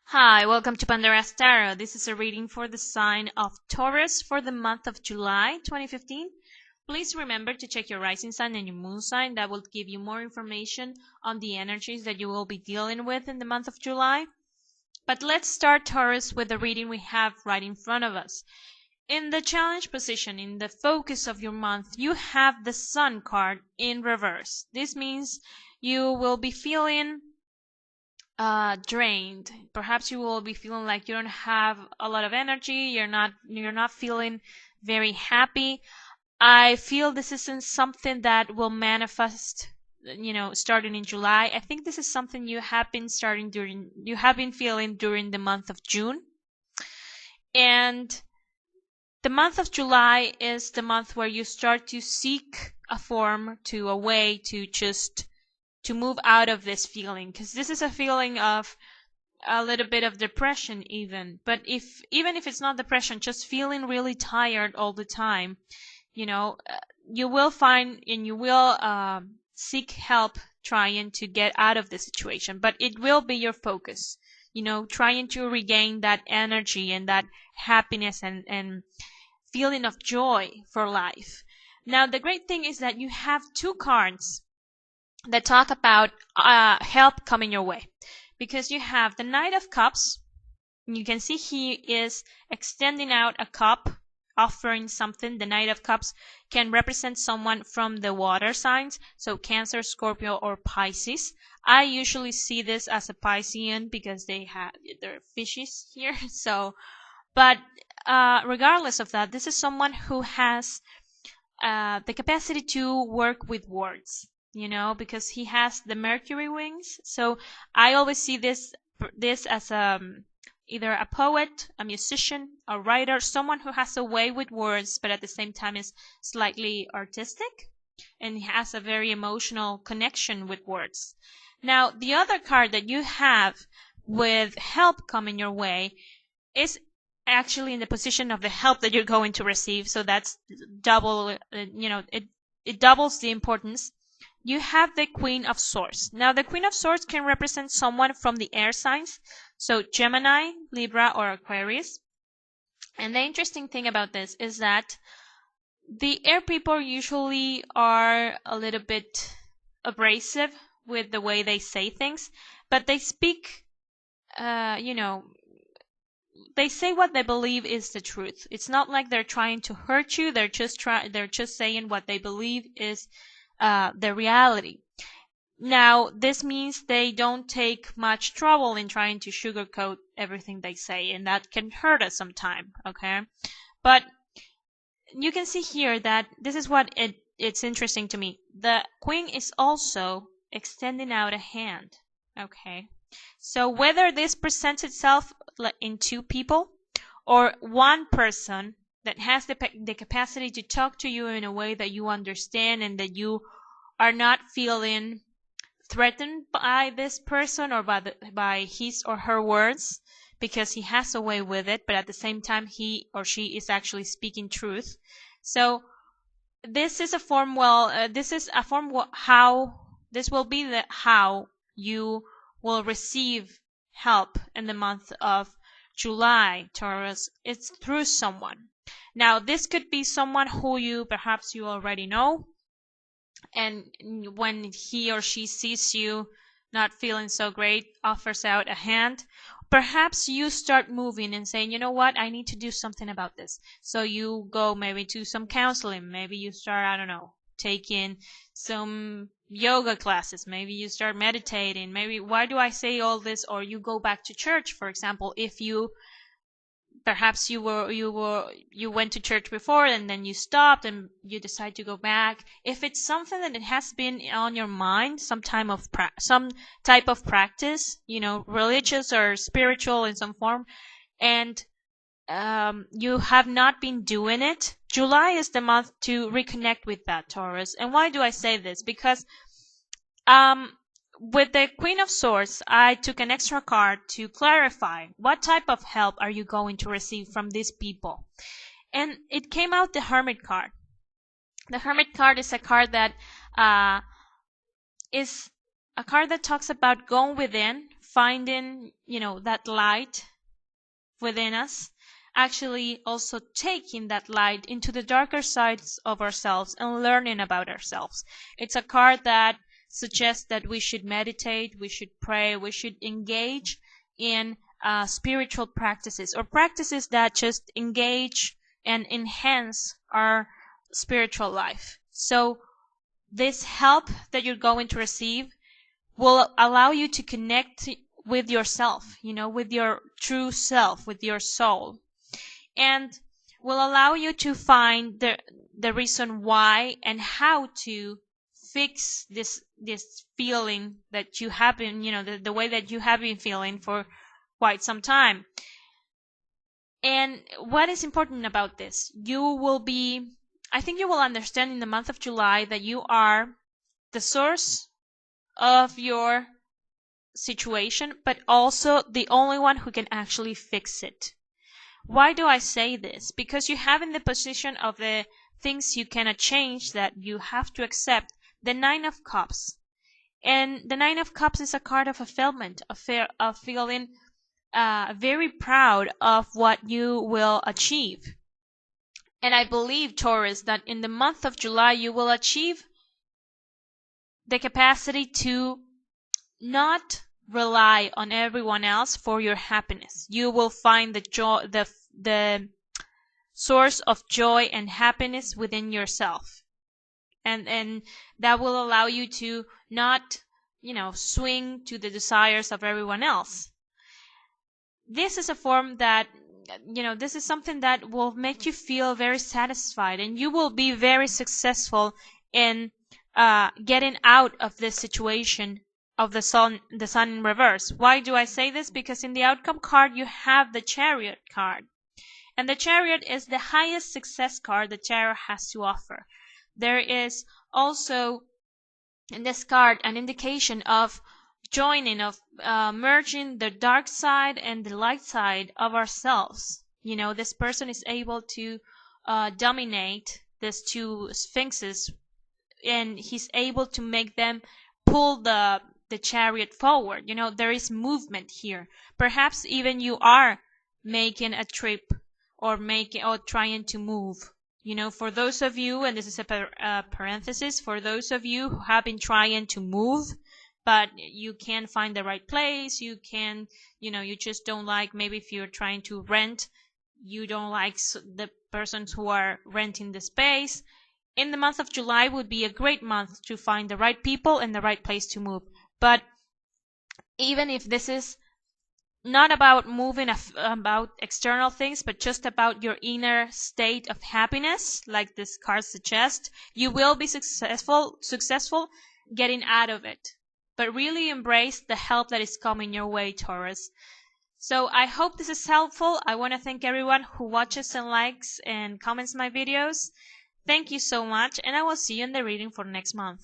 Hi, welcome to Pandora's Tarot. This is a reading for the sign of Taurus for the month of July 2015. Please remember to check your rising sign and your moon sign. That will give you more information on the energies that you will be dealing with in the month of July. But let's start, Taurus, with the reading we have right in front of us. In the challenge position, in the focus of your month, you have the Sun card in reverse. This means you will be feeling drained. Perhaps you will be feeling like you don't have a lot of energy. You're not feeling very happy. I feel this isn't something that will manifest, starting in July. I think this is something you have been feeling during the month of June. And the month of July is the month where you start to seek a way to move out of this feeling, because this is a feeling of a little bit of depression but even if it's not depression, just feeling really tired all the time, you will find and you will seek help trying to get out of the situation, but it will be your focus, trying to regain that energy and that happiness and feeling of joy for life. Now the great thing is that you have two cards that talk about help coming your way, because you have the Knight of Cups. You can see he is extending out a cup, offering something. The Knight of Cups can represent someone from the water signs, so Cancer, Scorpio, or Pisces. I usually see this as a Piscean because they're fishes here. But regardless of that, this is someone who has the capacity to work with words, because he has the Mercury wings. So I always see this as either a poet, a musician, a writer, someone who has a way with words, but at the same time is slightly artistic and has a very emotional connection with words. Now, the other card that you have with help coming your way is actually in the position of the help that you're going to receive. So that's double, it doubles the importance. You have the Queen of Swords. Now, the Queen of Swords can represent someone from the air signs, so Gemini, Libra, or Aquarius. And the interesting thing about this is that the air people usually are a little bit abrasive with the way they say things, but they speak, they say what they believe is the truth. It's not like they're trying to hurt you. They're just saying what they believe is the reality. Now, this means they don't take much trouble in trying to sugarcoat everything they say, and that can hurt us sometime, okay? But you can see here that this is what it's interesting to me. The Queen is also extending out a hand, okay? So whether this presents itself in two people or one person that has the capacity to talk to you in a way that you understand and that you are not feeling threatened by this person or by his or her words, because he has a way with it, but at the same time he or she is actually speaking truth. So this is a form, this will be how you will receive help in the month of July, Taurus. It's through someone. Now, this could be someone who perhaps you already know, and when he or she sees you not feeling so great, offers out a hand. Perhaps you start moving and saying, you know what, I need to do something about this. So you go maybe to some counseling. Maybe you start, I don't know, taking some yoga classes. Maybe you start meditating. Maybe, why do I say all this? Or you go back to church, for example, if you perhaps you went to church before and then you stopped and you decide to go back. If it's something that it has been on your mind, some type of practice, religious or spiritual in some form, and you have not been doing it, July is the month to reconnect with that, Taurus. And why do I say this? Because with the Queen of Swords, I took an extra card to clarify what type of help are you going to receive from these people. And it came out the Hermit card. The Hermit card is a card that is a card that talks about going within, finding, that light within us, actually also taking that light into the darker sides of ourselves and learning about ourselves. It's a card that suggests that we should meditate, we should pray, we should engage in spiritual practices, or practices that just engage and enhance our spiritual life. So this help that you're going to receive will allow you to connect with yourself, with your true self, with your soul, and will allow you to find the reason why and how to fix this feeling that you have been, the way that you have been feeling for quite some time. And what is important about this, I think you will understand in the month of July that you are the source of your situation, but also the only one who can actually fix it. Why do I say this? Because you have in the position of the things you cannot change, that you have to accept, the Nine of Cups. And the Nine of Cups is a card of fulfillment, of feeling very proud of what you will achieve. And I believe, Taurus, that in the month of July you will achieve the capacity to not rely on everyone else for your happiness. You will find the joy, the source of joy and happiness within yourself, and that will allow you to not, swing to the desires of everyone else. This is a form that, this is something that will make you feel very satisfied, and you will be very successful in getting out of this situation of the sun in reverse. Why do I say this? Because in the outcome card you have the Chariot card, and the Chariot is the highest success card the tarot has to offer. There is also in this card an indication of joining, of merging the dark side and the light side of ourselves. This person is able to dominate these two sphinxes, and he's able to make them pull the chariot forward. There is movement here. Perhaps even you are making a trip, or trying to move. For those of you, and this is a parenthesis, for those of you who have been trying to move, but you can't find the right place, you just don't like, maybe if you're trying to rent, you don't like the persons who are renting the space. In the month of July would be a great month to find the right people and the right place to move. But even if this is not about moving about external things, but just about your inner state of happiness, like this card suggests, you will be successful getting out of it. But really embrace the help that is coming your way, Taurus. So I hope this is helpful. I want to thank everyone who watches and likes and comments my videos. Thank you so much, and I will see you in the reading for next month.